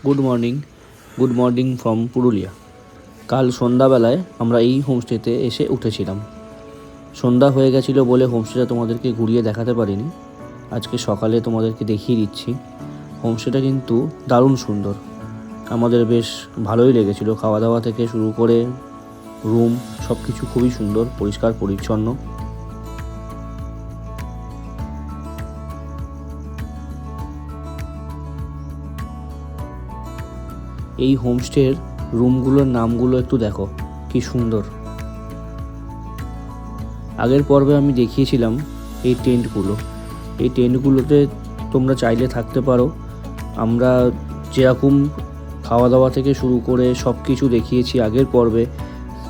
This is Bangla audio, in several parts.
Good morning from Purulia. কাল সন্ধ্যাবেলায় আমরা এই হোমস্টেতে এসে উঠেছিলাম। সন্ধ্যা হয়ে গেছিলো বলে হোমস্টেটা তোমাদেরকে ঘুরিয়ে দেখাতে পারিনি। আজকে সকালে তোমাদেরকে দেখিয়ে দিচ্ছি। হোমস্টেটা কিন্তু দারুণ সুন্দর, আমাদের বেশ ভালোই লেগেছিলো। খাওয়া দাওয়া থেকে শুরু করে রুম সব কিছু খুবই সুন্দর, পরিষ্কার পরিচ্ছন্ন। এই হোমস্টের রুমগুলোর নামগুলো একটু দেখো, কি সুন্দর। আগের পর্বে আমি দেখিয়েছিলাম এই টেন্টগুলোতে তোমরা চাইলে থাকতে পারো। আমরা যেরকম খাওয়া দাওয়া থেকে শুরু করে সব কিছু দেখিয়েছি আগের পর্বে,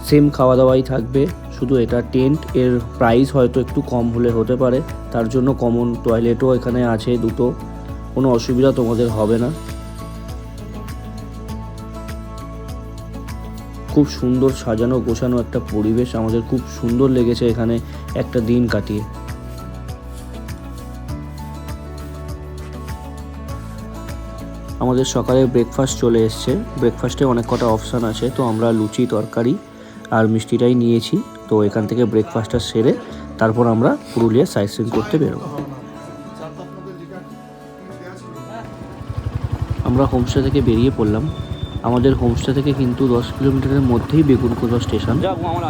সেম খাওয়া দাওয়াই থাকবে, শুধু এটা টেন্ট। এর প্রাইস হয়তো একটু কম হলে হতে পারে, তার জন্য কমন টয়লেটও এখানে আছে দুটো, কোনো অসুবিধা তোমাদের হবে না। খুব সুন্দর সাজানো গোছানো একটা পরিবেশ, আমাদের খুব সুন্দর লেগেছে এখানে একটা দিন কাটিয়ে। আমাদের সকালে ব্রেকফাস্ট চলে এসছে। ব্রেকফাস্টে অনেক কটা অপশান আছে, তো আমরা লুচি তরকারি আর মিষ্টিটাই নিয়েছি। তো এখান থেকে ব্রেকফাস্টটা সেরে তারপর আমরা পুরুলিয়া সাইট সিইং করতে বেরোবো। আমরা হোমস্টে থেকে বেরিয়ে পড়লাম। আমাদের হোমস্টে থেকে কিন্তু 10 কিলোমিটারের মধ্যেই বেগুনকোদা স্টেশন,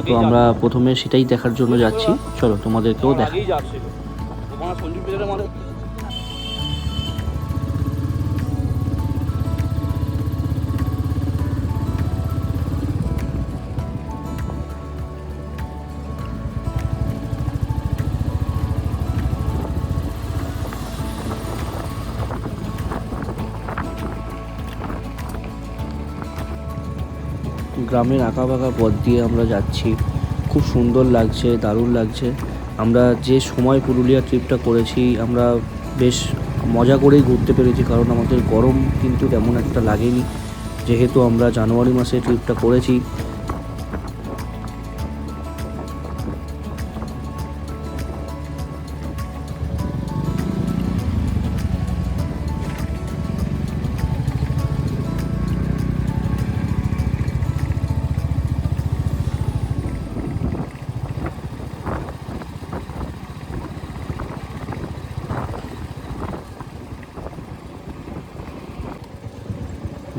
তো আমরা প্রথমে সেটাই দেখার জন্য যাচ্ছি। চলো তোমাদেরকেও দেখাই। গ্রামের আঁকাবাঁকা পথ দিয়ে আমরা যাচ্ছি, খুব সুন্দর লাগছে, দারুণ লাগছে। আমরা যে সময় পুরুলিয়া ট্রিপটা করেছি আমরা বেশ মজা করেই ঘুরতে পেরেছি, কারণ আমাদের গরম কিন্তু তেমন একটা লাগেনি, যেহেতু আমরা জানুয়ারি মাসে ট্রিপটা করেছি।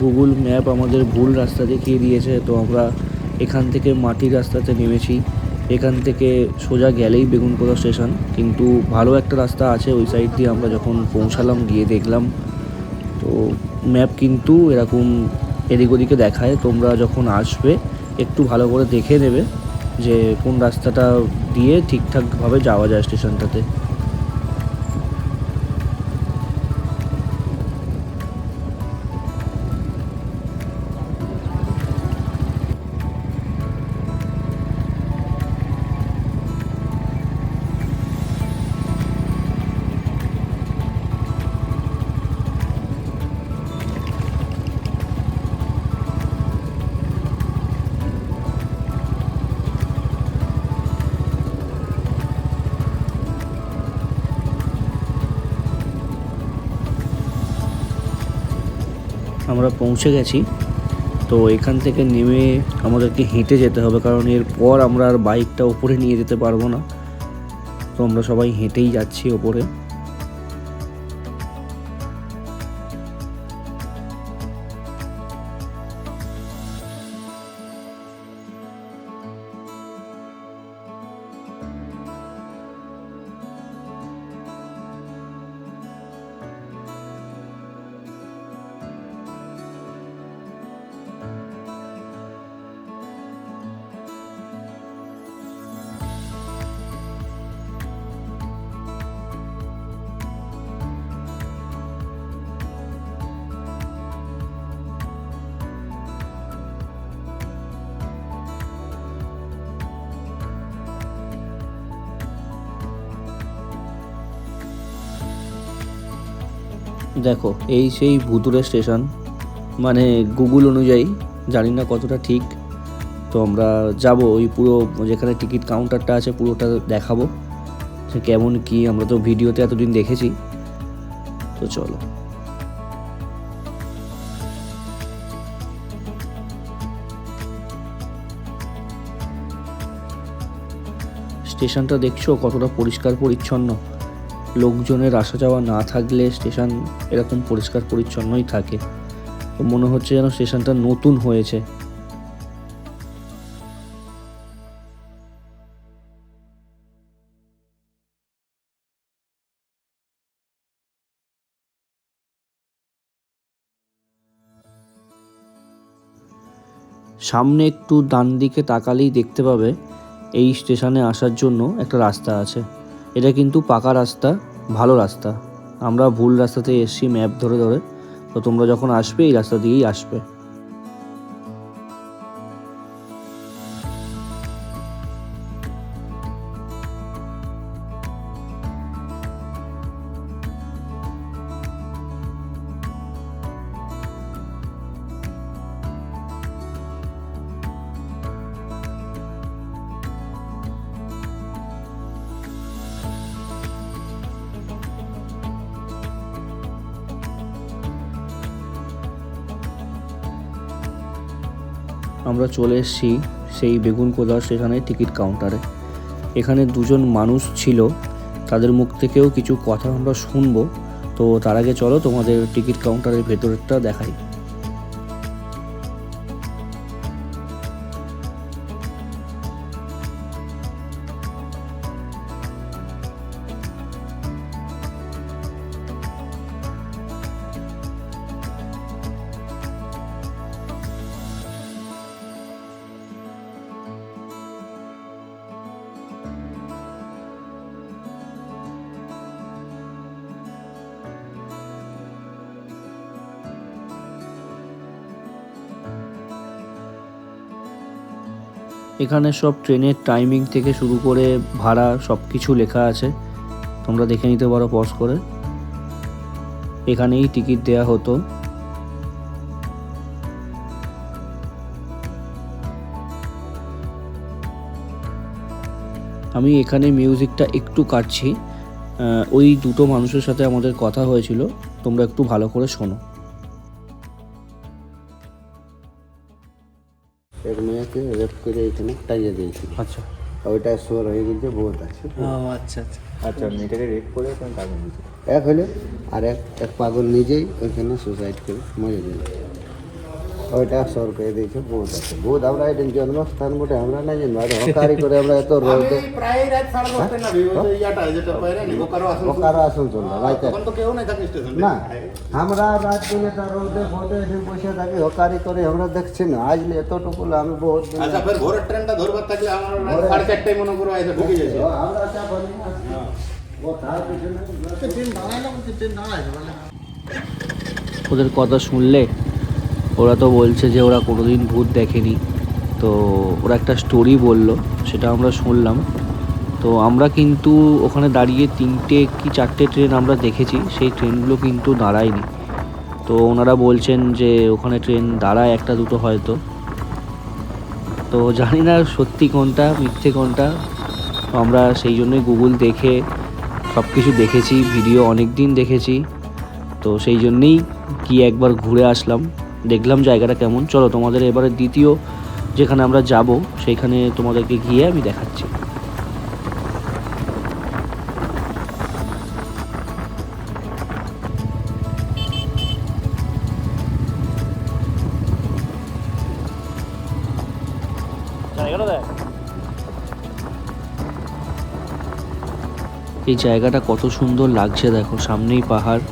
গুগল ম্যাপ আমাদের ভুল রাস্তা দেখিয়ে দিয়েছে, তো আমরা এখান থেকে মাটির রাস্তাতে নেমেছি। এখান থেকে সোজা গেলেই বেগুনকোদা স্টেশন, কিন্তু ভালো একটা রাস্তা আছে ওই সাইড দিয়ে। আমরা যখন পৌঁছালাম গিয়ে দেখলাম, তো ম্যাপ কিন্তু এরকম এদিক ওদিকে দেখায়। তোমরা যখন আসবে একটু ভালো করে দেখে নেবে যে কোন রাস্তাটা দিয়ে ঠিকঠাকভাবে যাওয়া যায় স্টেশনটাতে। আমরা পৌঁছে গেছি। তো এখান থেকে নেমে আমাদেরকে হেঁটে যেতে হবে, কারণ এরপর আমরা আর বাইকটা ওপরে নিয়ে যেতে পারবো না। তো আমরা সবাই হেঁটেই যাচ্ছি ওপরে। দেখো এই সেই ভুতুড়ে স্টেশন, মানে গুগল অনুযায়ী, জানি না কতটা ঠিক। তো আমরা যাব ওই পুরো যেখানে টিকিট কাউন্টারটা আছে পুরোটা দেখাবো যে কেমন কি। আমরা তো ভিডিওতে এতদিন দেখেছি, তো চলো। স্টেশনটা দেখছো কতটা পরিষ্কার পরিচ্ছন্ন। লোকজনের আসা যাওয়া না থাকলে স্টেশন এরকম পরিষ্কার পরিচ্ছন্নই থাকে। তো মনে হচ্ছে যেন স্টেশনটা নতুন হয়েছে। সামনে একটু ডান দিকে তাকালেই দেখতে পাবে এই স্টেশনে আসার জন্য একটা রাস্তা আছে। এটা কিন্তু পাকা রাস্তা, ভালো রাস্তা। আমরা ভুল রাস্তাতে এসেছি ম্যাপ ধরে ধরে। তো তোমরা যখন আসবে এই রাস্তা দিয়েই আসবে। আমরা চলে এসেছি সেই বেগুনকোদা স্টেশনের টিকিট কাউন্টারে। এখানে দুজন মানুষ ছিল, তাদের মুখ থেকেও কিছু কথা আমরা শুনবো। তো তার আগে চলো তোমাদের টিকিট কাউন্টারের ভেতরটা দেখাই। এখানে সব ট্রেনের টাইমিং থেকে শুরু করে ভাড়া সব কিছু লেখা আছে, তোমরা দেখে নিতে পারো পজ করে। এখানেই টিকিট দেয়া হতো। আমি এখানে মিউজিকটা একটু কাটছি, ওই দুটো মানুষের সাথে আমাদের কথা হয়েছিল, তোমরা একটু ভালো করে শোনো। এক মেয়েকে রেপ করে এখানে টাইয়ে দিয়েছিল। আচ্ছা ওইটা শোর হয়ে গেছে, বহুত আছে। আচ্ছা আচ্ছা আচ্ছা মেয়েটাকে রেপ করে ওখানে টাকা নিয়েছে। এক হলে আর এক পাগল নিজেই ওইখানে সুসাইড করে মরে দিল। ওইটা শোর করে দিয়েছে, বহুত আছে। বহুত আমরা এটা জন্মস্থান বটে, আমরা না জানি আর হকারি করে আমরা এত রোদে প্রায় রাত 10:30 না ইয়াটা যেটা বাইরে নি হকারা আসুন চল রাইতে তখন তো কেউ নাই থাকে স্টেশন না। আমরা রাত দিনে তার রোদে ফোদে এসে বসে থাকি হকারি করে, আমরা দেখছি না আজ এতটুকু আমি বহুত দিন আচ্ছা ফের ভোরের ট্রেনটা ধরবার থাকলে আমার 4:30 মনে করো এসে ঢুকে যাচ্ছে। আমরা চা বলি ও তার পিছনে ট্রেন দাঁড়াইলো ট্রেন দাঁড়াইলো মানে ওদের কথা শুনলে ওরা তো বলছে যে ওরা কোনোদিন ভূত দেখেনি। তো ওরা একটা স্টোরি বলল, সেটা আমরা শুনলাম। তো আমরা কিন্তু ওখানে দাঁড়িয়ে 3টে কি 4টে ট্রেন আমরা দেখেছি, সেই ট্রেনগুলো কিন্তু দাঁড়ায়নি। তো ওনারা বলছেন যে ওখানে ট্রেন দাঁড়ায় একটা দুটো হয়তো। তো জানি না সত্যি কোনটা মিথ্যে কোনটা। তো আমরা সেই জন্যই গুগল দেখে সব কিছু দেখেছি, ভিডিও অনেক দিন দেখেছি। তো সেই জন্যেই গিয়ে একবার ঘুরে আসলাম, দেখলাম জায়গাটা কেমন। চলো তোমাদের এবারে দ্বিতীয় যেখানে আমরা যাব সেইখানে তোমাদেরকে গিয়ে আমি দেখাচ্ছি। এই জায়গাটা কত সুন্দর লাগছে, দেখো সামনেই পাহাড়,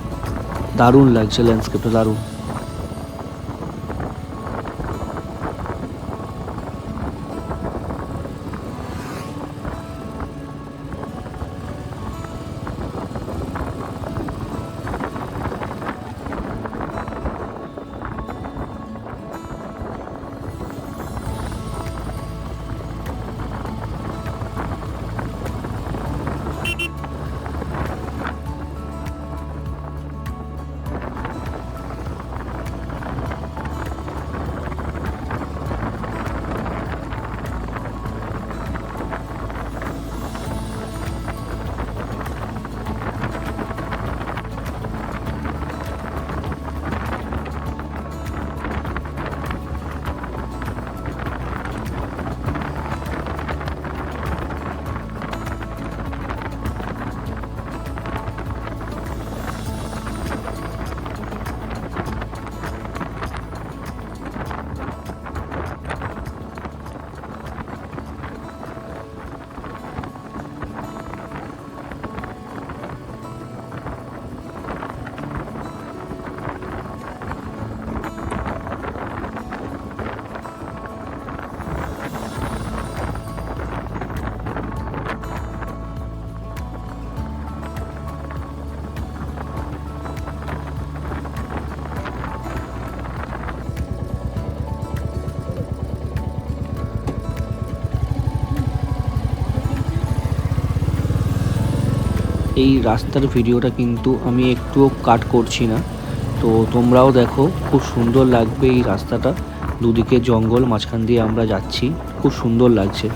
দারুণ লাগছে ল্যান্ডস্কেপটা, দারুণ। এই রাস্তার ভিডিওটা কিন্তু আমি একটুও কাট করছি না, তো তোমরাও দেখো, খুব সুন্দর লাগবে এই রাস্তাটা। দুদিকে জঙ্গল, মাঝখান দিয়ে আমরা যাচ্ছি, খুব সুন্দর লাগছে।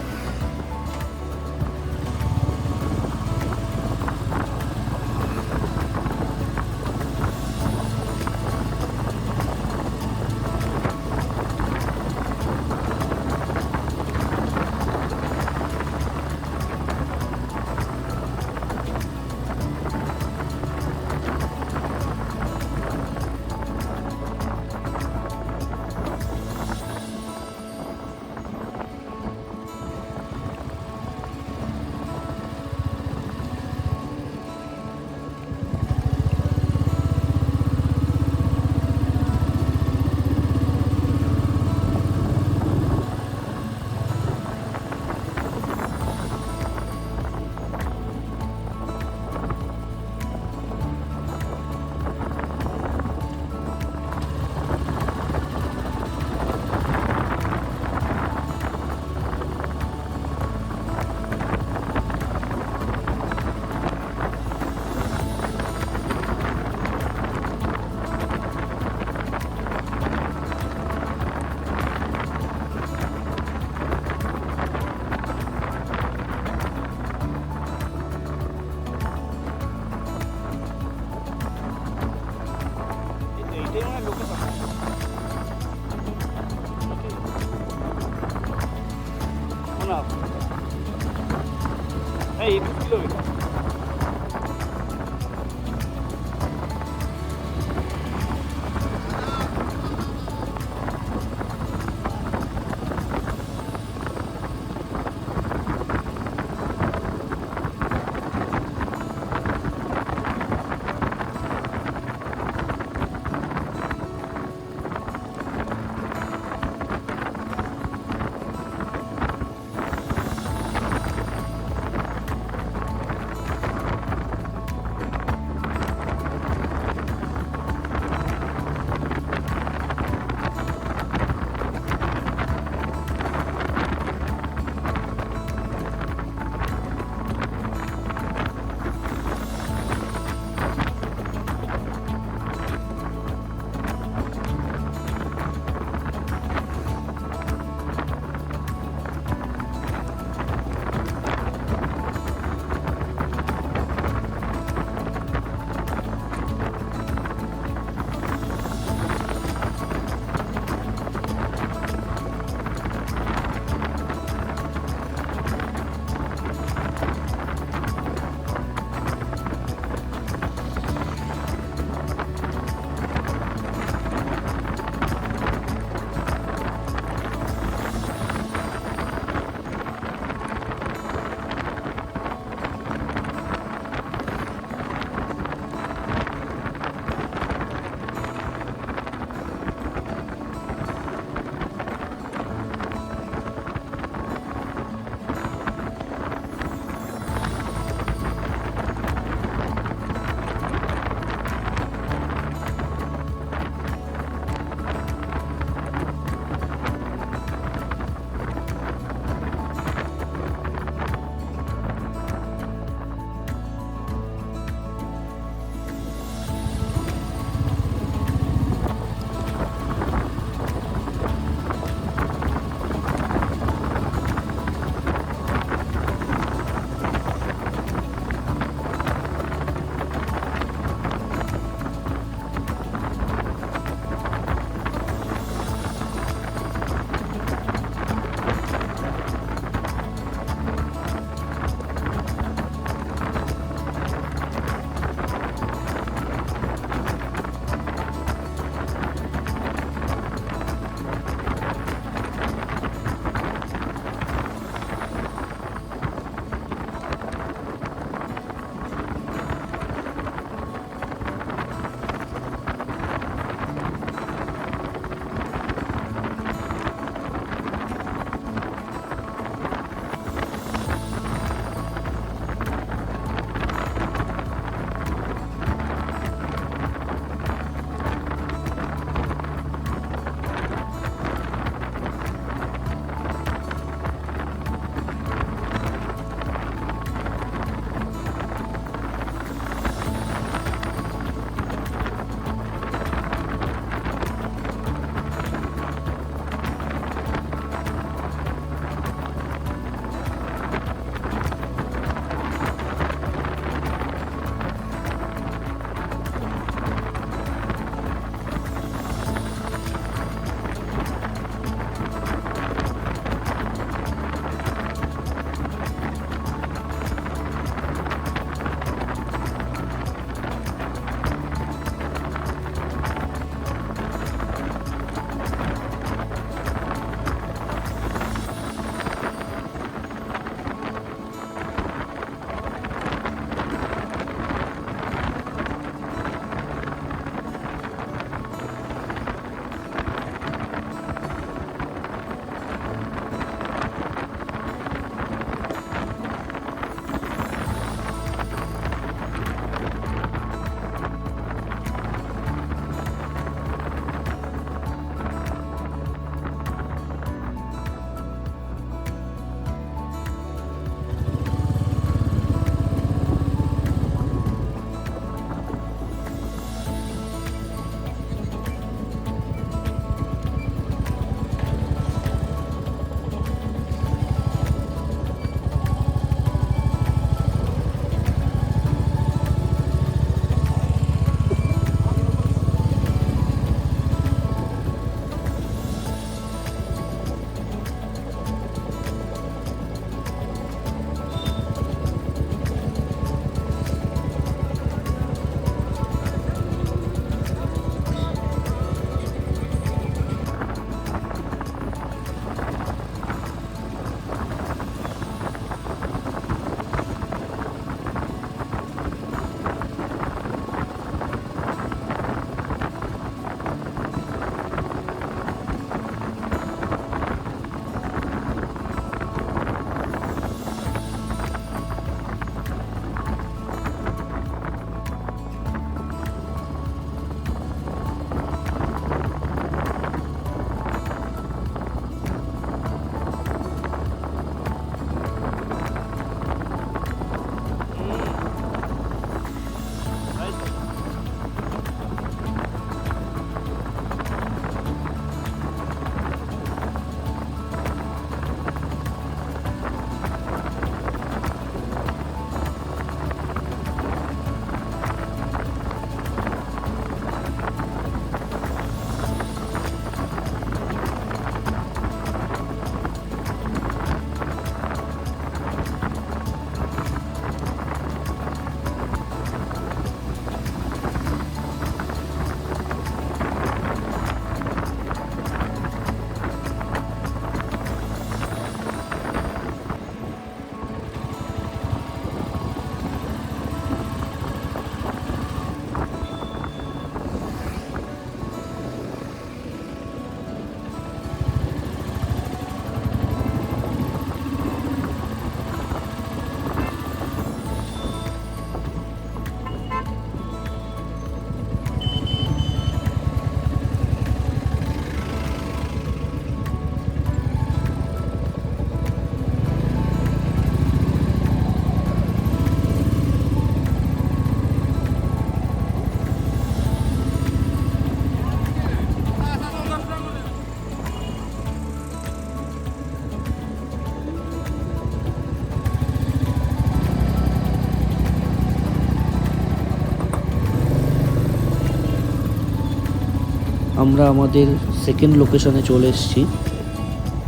আমরা আমাদের সেকেন্ড লোকেশনে চলে এসেছি।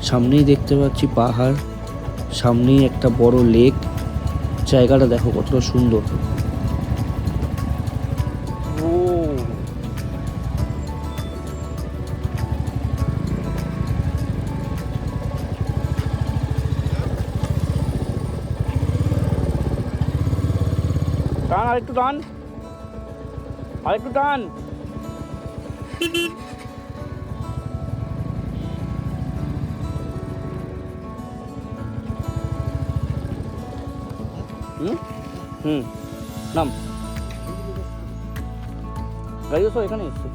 সামনেই দেখতে পাচ্ছি পাহাড়, সামনেই একটা বড় লেক। জায়গাটা দেখো কতটা সুন্দর। টান, আরেকটু টান, আরেকটু টান। হুম, নাম গাড়ি তো এখানে এসছে।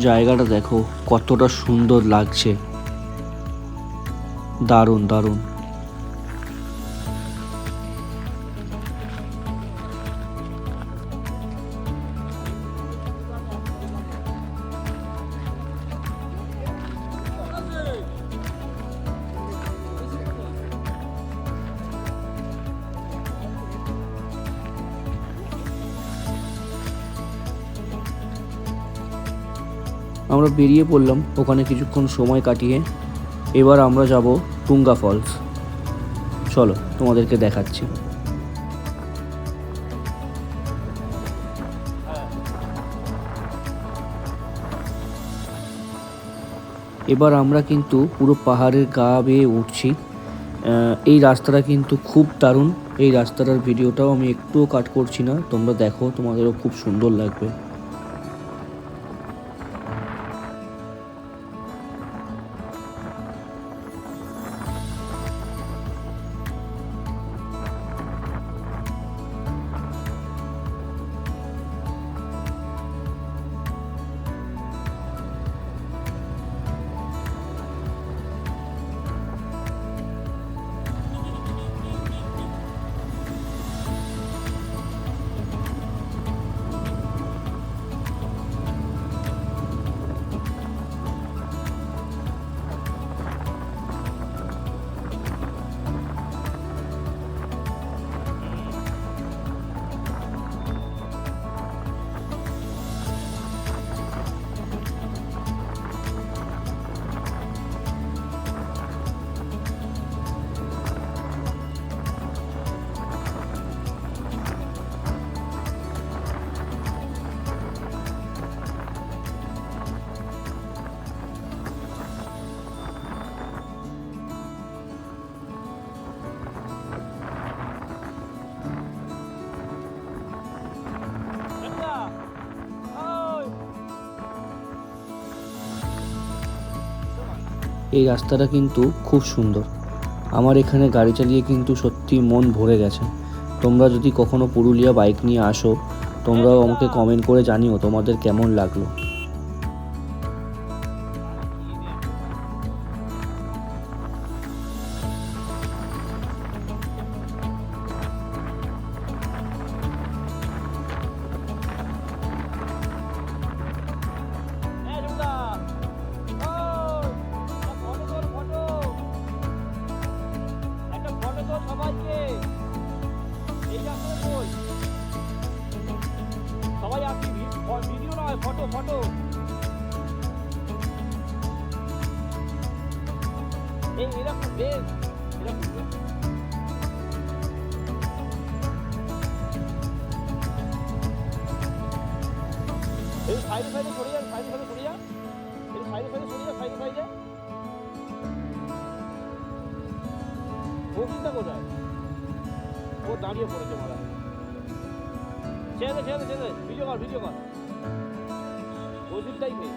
জায়গাটা দেখো কতটা সুন্দর লাগছে, দারুণ দারুণ। আমরা বেরিয়ে পড়লাম ওখানে কিছুক্ষণ সময় কাটিয়ে। এবার আমরা যাব টুঙ্গা ফলস। চলো তোমাদেরকে দেখাচ্ছি। এবার আমরা কিন্তু পুরো পাহাড়ের গা বেয়ে উঠছি। এই রাস্তাটা কিন্তু খুব দারুণ। এই রাস্তাটার ভিডিওটাও আমি একটুও কাট করছি না, তোমরা দেখো, তোমাদেরও খুব সুন্দর লাগবে। এই রাস্তাটা কিন্তু খুব সুন্দর। আমার এখানে গাড়ি চালিয়ে কিন্তু সত্যি মন ভরে গেছে। তোমরা যদি কখনো পুরুলিয়া বাইক নিয়ে আসো, তোমরাও আমাকে কমেন্ট করে জানিও তোমাদের কেমন লাগলো। সবাই আসি, ভিডিও নয়, ফটো ফটো। এই এরকম বেশ, এরকম এই সাইডে সাইডে সরে যা, সাইডে সাইডে সরে যা, এই সাইডে সাইডে সরে যা, সাইডে সাইডে। ও চিন্তা কোথায়, ও দাঁড়িয়ে পড়েছে মারা। ছেড়ে ছেড়ে ছেড়ে, ভিডিও কর, ভিডিও কর, ওই দিকটাই নেই।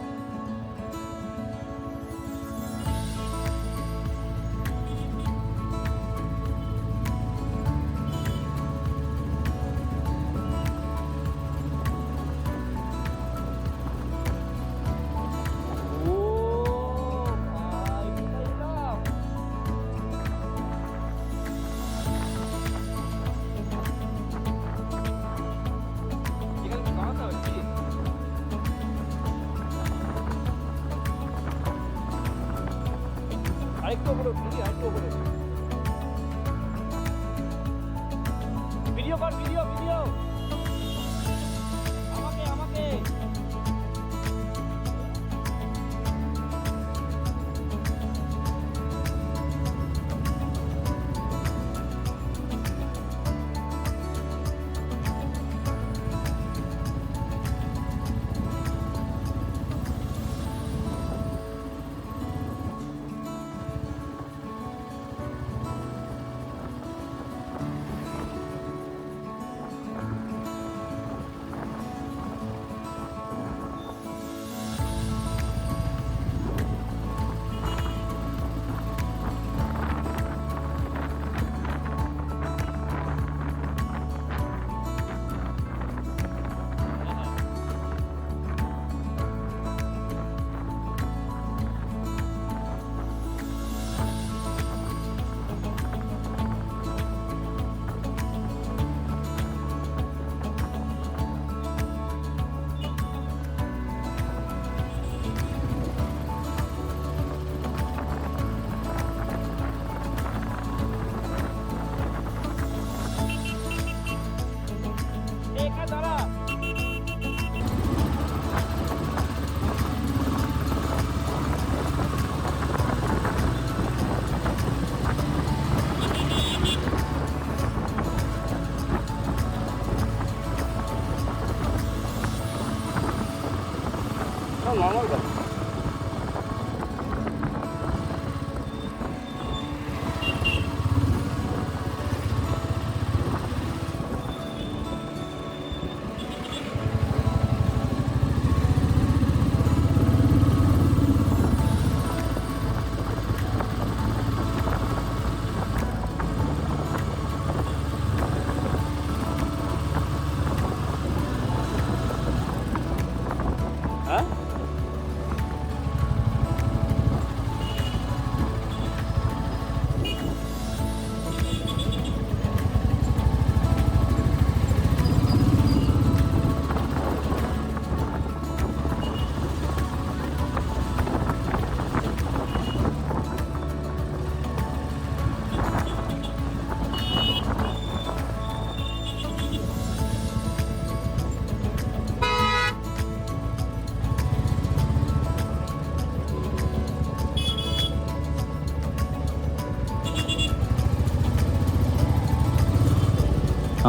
আরেকটু উপরে, আরেকটু উপরে। কর, ভিডিও আমাকে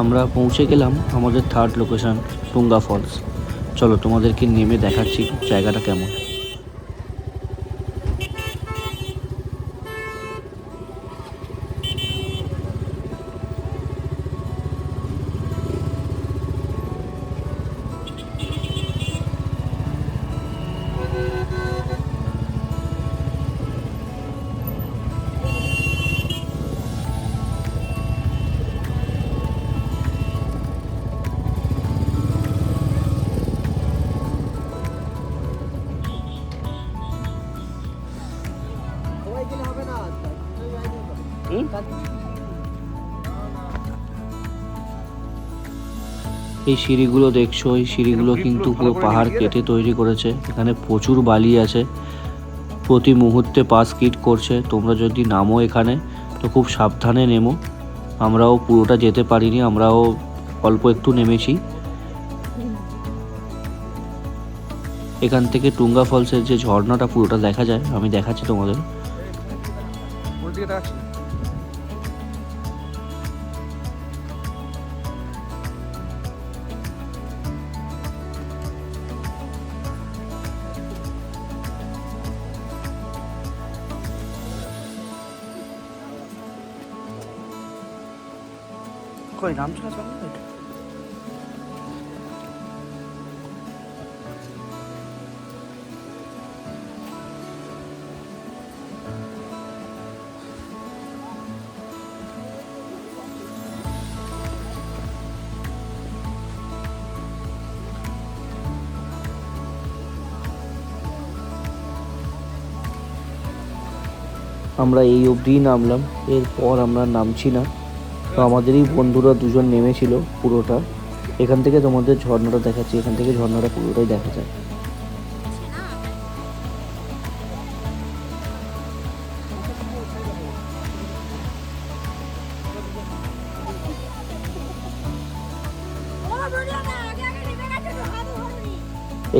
আমরা পৌঁছে গেলাম আমাদের থার্ড লোকেশন টুঙ্গা ফলস। চলো তোমাদেরকে নেমে দেখাচ্ছি জায়গাটা কেমন। এই সিঁড়িগুলো দেখছো, এই সিঁড়িগুলো কিন্তু পুরো পাহাড় কেটে তৈরি করেছে। এখানে প্রচুর বালি আছে, প্রতি মুহূর্তে পা স্কিড করছে। তোমরা যদি নামো এখানে তো খুব সাবধানে নেমো। আমরাও পুরোটা যেতে পারিনি, আমরাও অল্প একটু নেমেছি। এখান থেকে টুঙ্গা ফলসের যে ঝর্ণাটা পুরোটা দেখা যায়, আমি দেখাচ্ছি তোমাদের। কই নামছো না চলো এটা। আমরা এই অবধিই নামলাম, এরপর আমরা নামছি না। তো আমাদেরই বন্ধুরা দুজন নেমেছিল পুরোটা। এখান থেকে তোমাদের ঝর্ণাটা দেখাচ্ছি, এখান থেকে ঝর্ণাটা পুরোটাই দেখা যায়।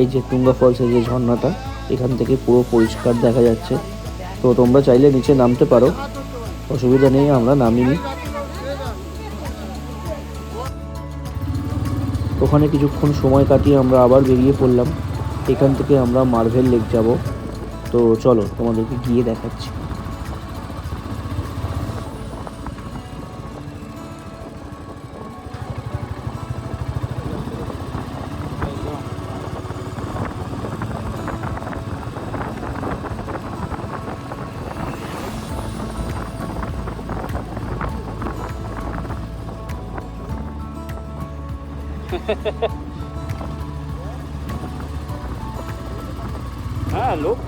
এই যে তুঙ্গা ফলসের যে ঝর্ণাটা, এখান থেকে পুরো পরিষ্কার দেখা যাচ্ছে। তো তোমরা চাইলে নিচে নামতে পারো, অসুবিধা নেই, আমরা নামিনি। ওখানে কিছুক্ষণ সময় কাটিয়ে আমরা আবার বেরিয়ে পড়লাম। এখান থেকে আমরা মার্ভেল লেক যাব। তো চলো তোমাদেরকে গিয়ে দেখাচ্ছি। হ্যাঁ লোক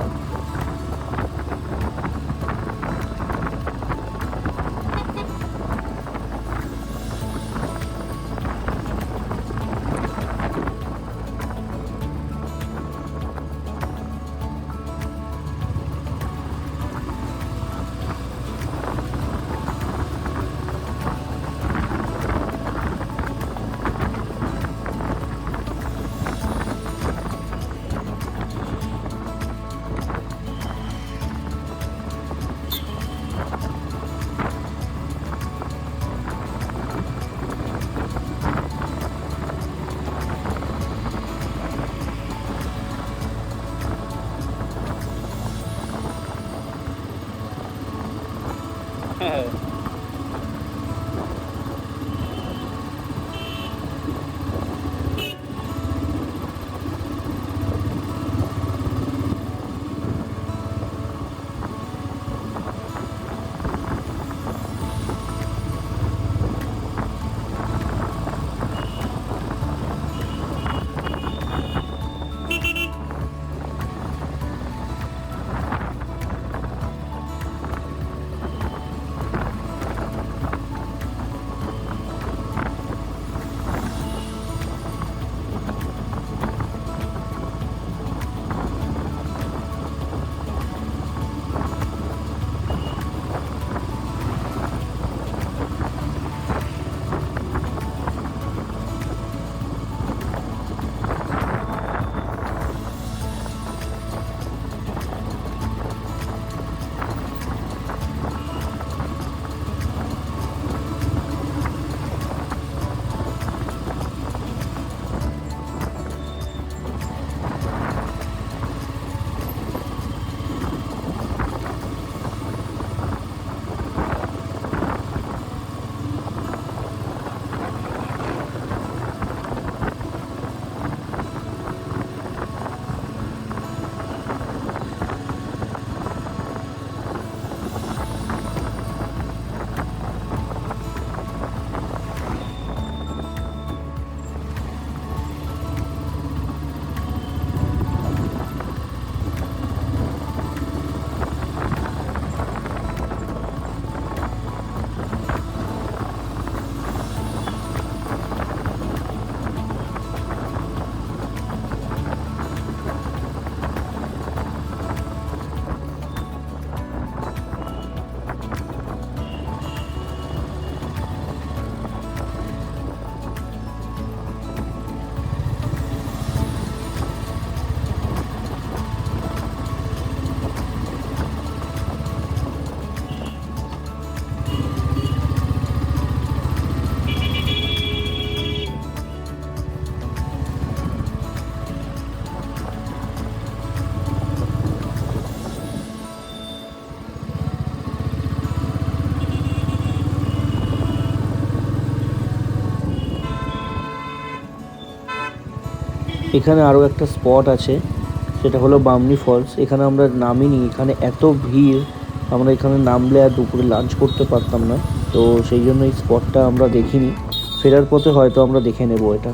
এখানে আরও একটা স্পট আছে, সেটা হলো বামনি ফলস। এখানে আমরা নামিনি, এখানে এত ভিড়, আমরা এখানে নামলে আর দুপুরে লাঞ্চ করতে পারতাম না। তো সেই জন্য এই স্পটটা আমরা দেখিনি, ফেরার পথে হয়তো আমরা দেখে নেব এটা।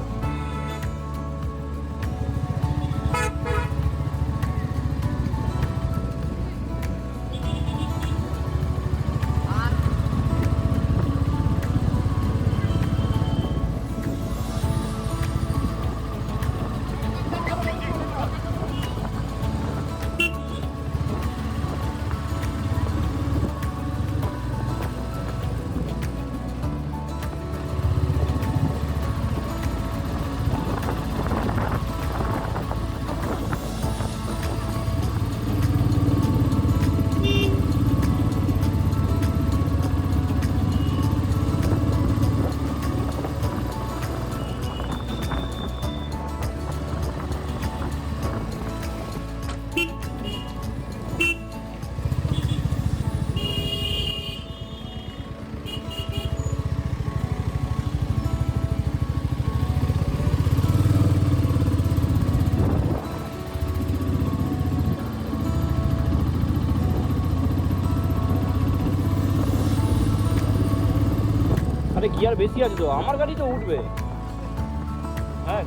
গিয়ার বেশি আছে তো, আমার গাড়ি তো উঠবে। হ্যাঁ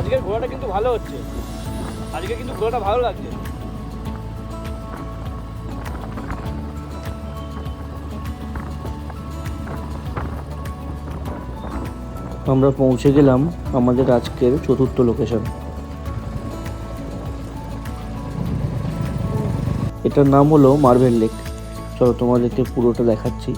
আজকের ঘোরাটা কিন্তু ভালো হচ্ছে, আজকে কিন্তু ঘোরাটা ভালো লাগছে। আমরা পৌঁছে গেলাম আমাদের আজকের চতুর্থ লোকেশন। এটার নাম হলো মার্বেল লেক। চলো তোমাদেরকে পুরোটা দেখাচ্ছি।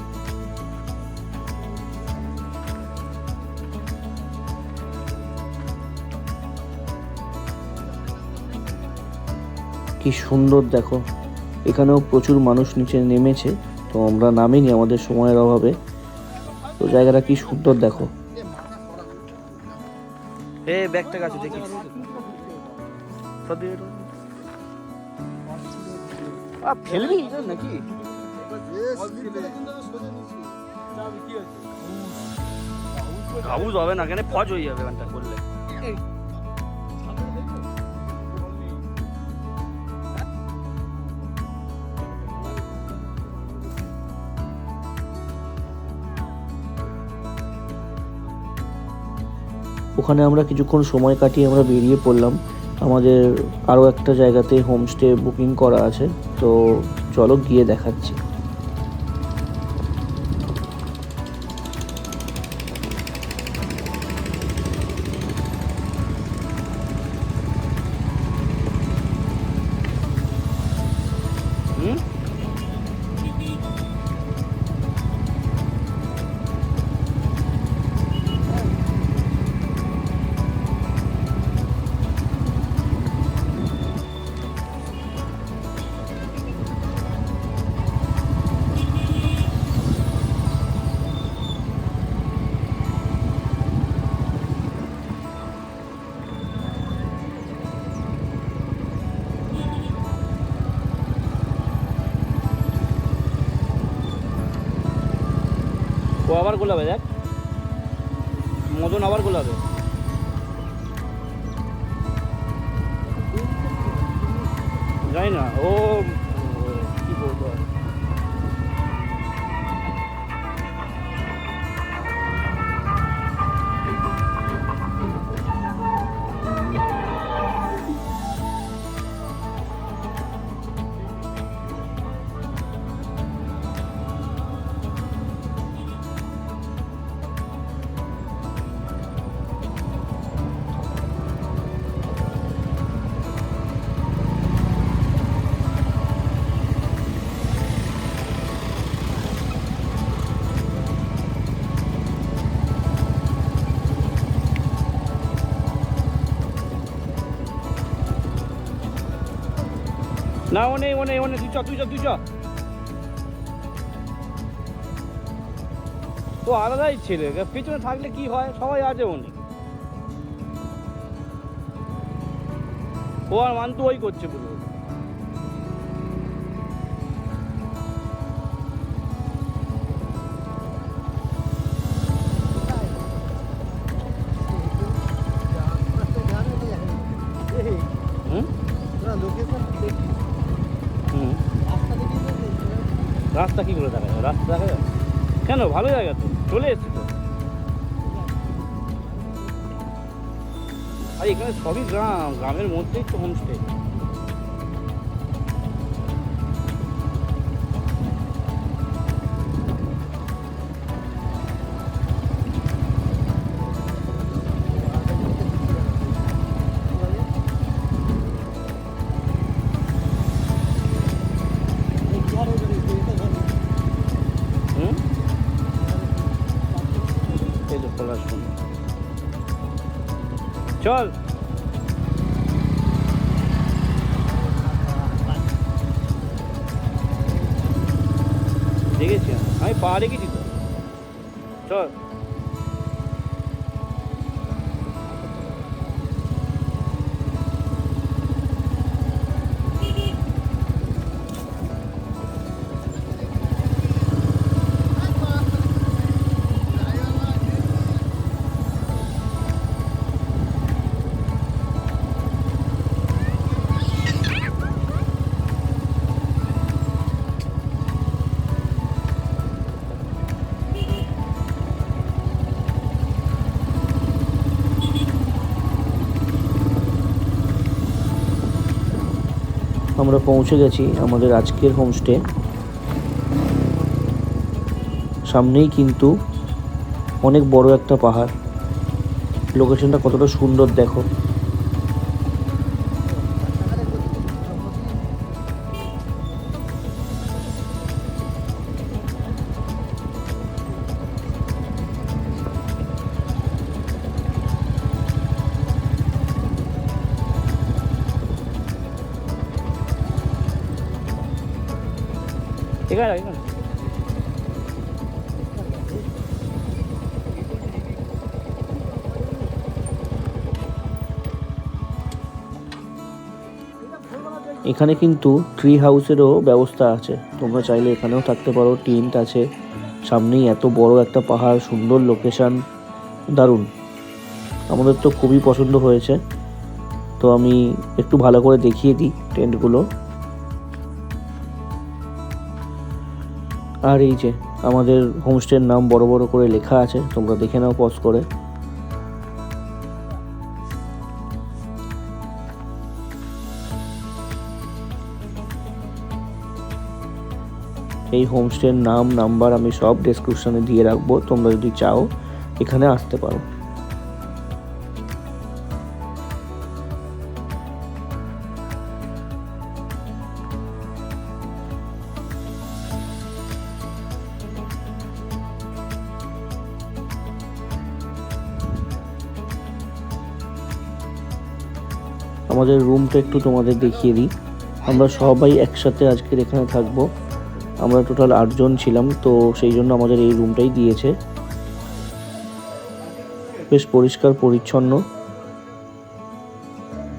কি সুন্দর দেখো, এখানেও প্রচুর মানুষ নিচে নেমেছে, তো আমরা নামিনি আমাদের সময়ের অভাবে। তো জায়গাটা কি সুন্দর দেখো। ব্যাগটা কাছে দেখি ফেলবি নাকি? কাবুজ হবে না, এখানে ফজ হয়ে যাবে এখানটা করলে। ওখানে আমরা কিছুক্ষণ সময় কাটিয়ে আমরা বেরিয়ে পড়লাম। আমাদের আরও একটা জায়গাতে হোমস্টে বুকিং করা আছে, তো চলো গিয়ে দেখাচ্ছি। ও আবার গোলাবে, দেখ মদন আবার গোলাবে। জানি না ও কি বলবো আর। না ও নেই, ও নেই, ও নেই, তুই চ। ও আলাদাই ছেলে, পিছনে থাকলে কি হয়, সবাই আছে অনেক। ও আর মান্তু ওই করছে পুরো। রাস্তা কি করে দেখা যাবে? রাস্তা দেখা যাবে কেন? ভালো জায়গা তো, চলে এসছি তো। আর এখানে সবই গ্রাম, গ্রামের মধ্যেই তো হোমস্টে। চল দেখেছি আমি, পাহাড়ে গেছি তো। চল আমরা পৌঁছে গেছি আমাদের আজকের হোমস্টে। সামনেই কিন্তু অনেক বড় একটা পাহাড়। লোকেশনটা কতটা সুন্দর দেখো। এখানে এখানে কিন্তু ট্রি হাউসেরও ব্যবস্থা আছে, তোমরা চাইলে এখানেও থাকতে পারো। টেন্ট আছে, সামনেই এত বড় একটা পাহাড়, সুন্দর লোকেশন, দারুণ, আমাদের তো খুবই পছন্দ হয়েছে। তো আমি একটু ভালো করে দেখিয়ে দিই টেন্টগুলো। আর এই যে আমাদের হোমস্টের নাম বড় বড় করে লেখা আছে, তোমরা দেখে নাও পজ করে। এই হোমস্টের নাম, নাম্বার আমি সব ডেসক্রিপশনে দিয়ে রাখবো, তোমরা যদি চাও এখানে আসতে পারো। আমাদের রুমটা একটু তোমাদের দেখিয়ে দিই। আমরা সবাই একসাথে আজকের এখানে থাকবো। আমরা টোটাল 8 জন ছিলাম, তো সেই জন্য আমাদের এই রুমটাই দিয়েছে। বেশ পরিষ্কার পরিচ্ছন্ন।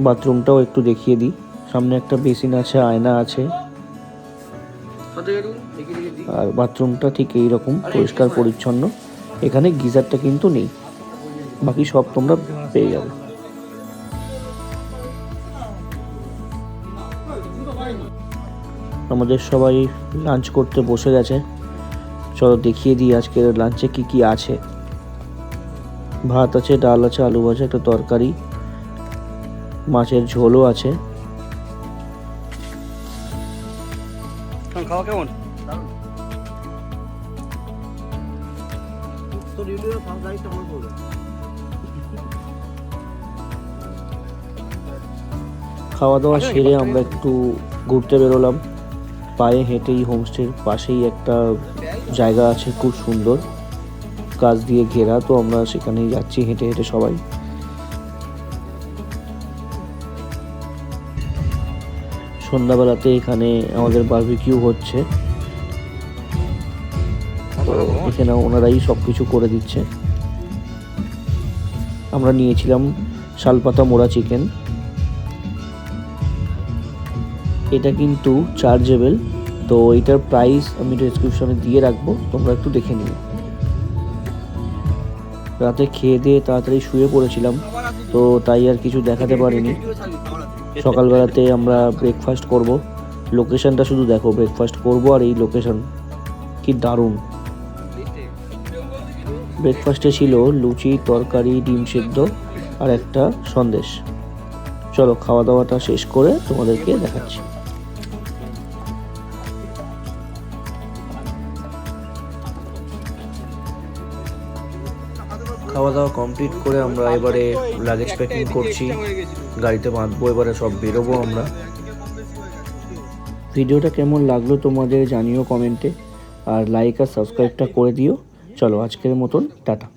বাথরুমটাও একটু দেখিয়ে দিই। সামনে একটা বেসিন আছে, আয়না আছে, আর বাথরুমটা ঠিক এইরকম পরিষ্কার পরিচ্ছন্ন। এখানে গিজারটা কিন্তু নেই, বাকি সব তোমরা পেয়ে যাবে। আমাদের সবাই লাঞ্চ করতে বসে গেছে। চলো দেখিয়ে দিই আজকের লাঞ্চে কি কি আছে। ভাত আছে, ডাল আছে, আলু ভাজা, একটা তরকারি, মাছের ঝোলও আছে। খাওয়া কেমন? খাওয়া দাওয়া সেরে আমরা একটু ঘুরতে বেরোলাম। পায়ে হেঁটেই হোমস্টের পাশেই একটা জায়গা আছে খুব সুন্দর, গাছ দিয়ে ঘেরা। তো আমরা সেখানেই যাচ্ছি হেঁটে হেঁটে সবাই। সন্ধ্যাবেলাতে এখানে আমাদের বারবিকিউ হচ্ছে, তো এখানে ওনারাই সব কিছু করে দিচ্ছে। আমরা নিয়েছিলাম শালপাতা মোড়া চিকেন। এটা কিন্তু চার্জেবল, তো এটার প্রাইস আমি ডেসক্রিপশনে দিয়ে রাখবো, তোমরা একটু দেখে নিও। রাতে খেয়ে দিয়ে তাড়াতাড়ি শুয়ে পড়েছিলাম, তো তাই আর কিছু দেখাতে পারিনি। সকালবেলাতে আমরা ব্রেকফাস্ট করব। লোকেশনটা শুধু দেখো, ব্রেকফাস্ট করব আর এই লোকেশন কি দারুণ। ব্রেকফাস্টে ছিল লুচি, তরকারি, ডিম সেদ্ধ আর একটা সন্দেশ। চলো খাওয়া দাওয়াটা শেষ করে তোমাদেরকে দেখাচ্ছি। খাওয়া দাওয়া কমপ্লিট করে আমরা এবারে লাগেজ প্যাকিং করছি, গাড়িতে বাঁধবো, এবারে সব বেরোবো আমরা। ভিডিওটা কেমন লাগলো তোমাদের জানিও কমেন্টে, আর লাইক আর সাবস্ক্রাইবটা করে দিও। চলো আজকের মতন টাটা।